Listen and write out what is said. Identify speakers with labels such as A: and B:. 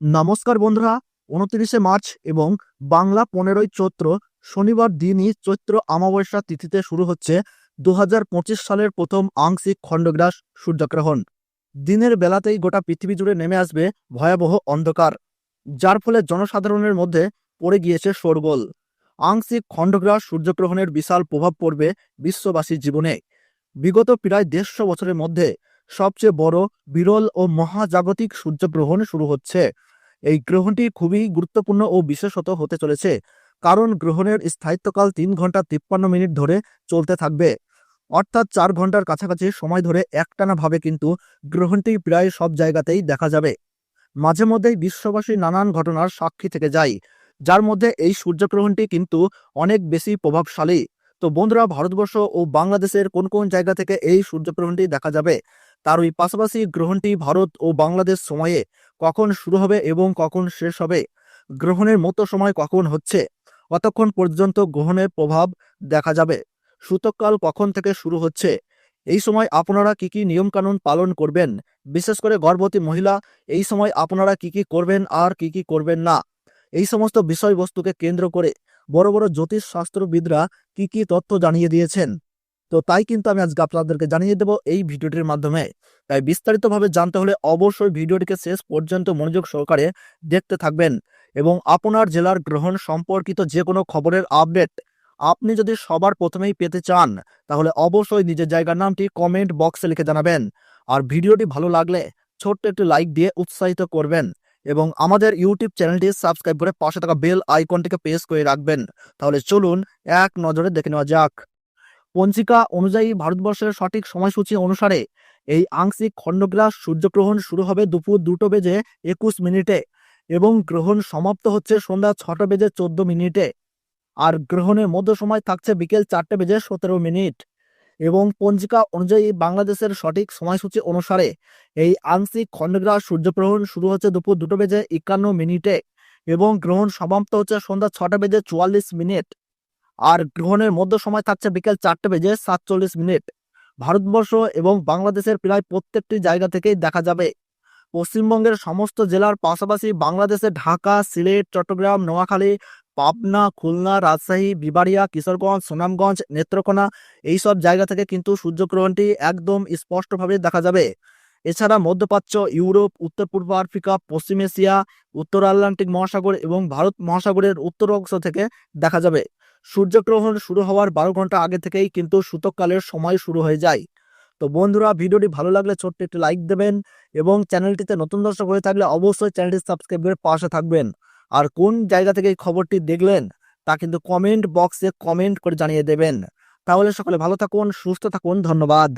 A: নমস্কার বন্ধুরা। 29শে মার্চ এবং বাংলা 15ই চৈত্র শনিবার দিনই চৈত্র অমাবস্যা তিথিতে শুরু হচ্ছে 2025 সালের প্রথম আংশিক খণ্ডগ্রাস সূর্যগ্রহণ। দিনের বেলাতেই গোটা পৃথিবী জুড়ে নেমে আসবে ভয়াবহ অন্ধকার, যার ফলে জনসাধারণের মধ্যে পড়ে গিয়েছে শোরগোল। আংশিক খণ্ডগ্রাস সূর্যগ্রহণের বিশাল প্রভাব পড়বে বিশ্ববাসীর জীবনে। বিগত প্রায় 150 বছরের মধ্যে সবচেয়ে বড়, বিরল ও মহাজাগতিক সূর্যগ্রহণ শুরু হচ্ছে। এই গ্রহণটি খুবই গুরুত্বপূর্ণ ও বিশেষত হতে চলেছে, কারণ গ্রহণের স্থায়িত্বকাল 3 ঘন্টা 53 মিনিট ধরে চলতে থাকবে, অর্থাৎ 4 ঘন্টার কাছাকাছি সময় ধরে একটানাভাবে কিন্তু গ্রহণটি প্রায় সব জায়গাতেই দেখা যাবে। মাঝে মধ্যেই বিশ্ববাসী নানান ঘটনার সাক্ষী থেকে যায়, যার মধ্যে এই সূর্যগ্রহণটি কিন্তু অনেক বেশি প্রভাবশালী। তো বন্ধুরা, ভারতবর্ষ ও বাংলাদেশের কোন কোন জায়গা থেকে এই সূর্যগ্রহণটি দেখা যাবে, তার ওই পাশাপাশি গ্রহণটি ভারত ও বাংলাদেশ সময়ে কখন শুরু হবে এবং কখন শেষ হবে, গ্রহণের মতো সময় কখন হচ্ছে, কতক্ষণ পর্যন্ত গ্রহণের প্রভাব দেখা যাবে, সূতককাল কখন থেকে শুরু হচ্ছে, এই সময় আপনারা কি কি নিয়মকানুন পালন করবেন, বিশেষ করে গর্ভবতী মহিলা এই সময় আপনারা কি কি করবেন আর কি কি করবেন না, এই সমস্ত বিষয়বস্তুকে কেন্দ্র করে বড় বড় জ্যোতিষ শাস্ত্রবিদরা কি কি তথ্য জানিয়ে দিয়েছেন। তো তাই কিন্তু আমি আজকে আপনাদেরকে জানিয়ে দেব এই ভিডিওটির মাধ্যমে। তাই বিস্তারিতভাবে জানতে হলে অবশ্যই ভিডিওটিকে শেষ পর্যন্ত মনোযোগ সহকারে দেখতে থাকবেন। এবং আপনার জেলার গ্রহণ সম্পর্কিত যে কোনো খবরের আপডেট আপনি যদি সবার প্রথমেই পেতে চান, তাহলে অবশ্যই নিজের জায়গার নামটি কমেন্ট বক্সে লিখে জানাবেন। আর ভিডিওটি ভালো লাগলে ছোট্ট একটি লাইক দিয়ে উৎসাহিত করবেন এবং আমাদের ইউটিউব চ্যানেলটি সাবস্ক্রাইব করে পাশে থাকা বেল আইকনটিকে প্রেস করে রাখবেন। তাহলে চলুন এক নজরে দেখে নেওয়া যাক। পঞ্জিকা অনুযায়ী ভারতবর্ষের সঠিক সময়সূচি অনুসারে এই আংশিক খণ্ডগ্রাস সূর্যগ্রহণ শুরু হবে দুপুর 2:21 এবং গ্রহণ সমাপ্ত হচ্ছে সন্ধ্যা 6:14 আর গ্রহণের মধ্য সময় থাকছে বিকেল 4:17 এবং পঞ্জিকা অনুযায়ী বাংলাদেশের সঠিক সময়সূচি অনুসারে এই আংশিক খণ্ডগ্রাস সূর্যগ্রহণ শুরু হচ্ছে দুপুর 2:51 এবং গ্রহণ সমাপ্ত হচ্ছে সন্ধ্যা 6:44 আর গ্রহণের মধ্য সময় থাকছে বিকেল 4:47। ভারতবর্ষ এবং বাংলাদেশের প্রায় প্রত্যেকটি জায়গা থেকেই দেখা যাবে। পশ্চিমবঙ্গের সমস্ত জেলার পাশাপাশি বাংলাদেশের ঢাকা, সিলেট, চট্টগ্রাম, নোয়াখালী, পাবনা, খুলনা, রাজশাহী, বিবাড়িয়া, কিশোরগঞ্জ, সুনামগঞ্জ, নেত্রকোনা এইসব জায়গা থেকে কিন্তু সূর্যগ্রহণটি একদম স্পষ্টভাবে দেখা যাবে। এছাড়া মধ্যপ্রাচ্য, ইউরোপ, উত্তর পূর্ব আফ্রিকা, পশ্চিম এশিয়া, উত্তর আটলান্টিক মহাসাগর এবং ভারত মহাসাগরের উত্তর অংশ থেকে দেখা যাবে। সূর্যগ্রহণ শুরু হওয়ার 12 ঘন্টা আগে থেকেই কিন্তু সূতককালের সময় শুরু হয়ে যায়। তো বন্ধুরা, ভিডিওটি ভালো লাগলে ছোট্ট একটি লাইক দেবেন এবং চ্যানেলটিতে নতুন দর্শক হয়ে থাকলে অবশ্যই চ্যানেলটি সাবস্ক্রাইব করে পাশে থাকবেন। আর কোন জায়গা থেকে এই খবরটি দেখলেন তা কিন্তু কমেন্ট বক্সে কমেন্ট করে জানিয়ে দেবেন। তাহলে সকলে ভালো থাকুন, সুস্থ থাকুন, ধন্যবাদ।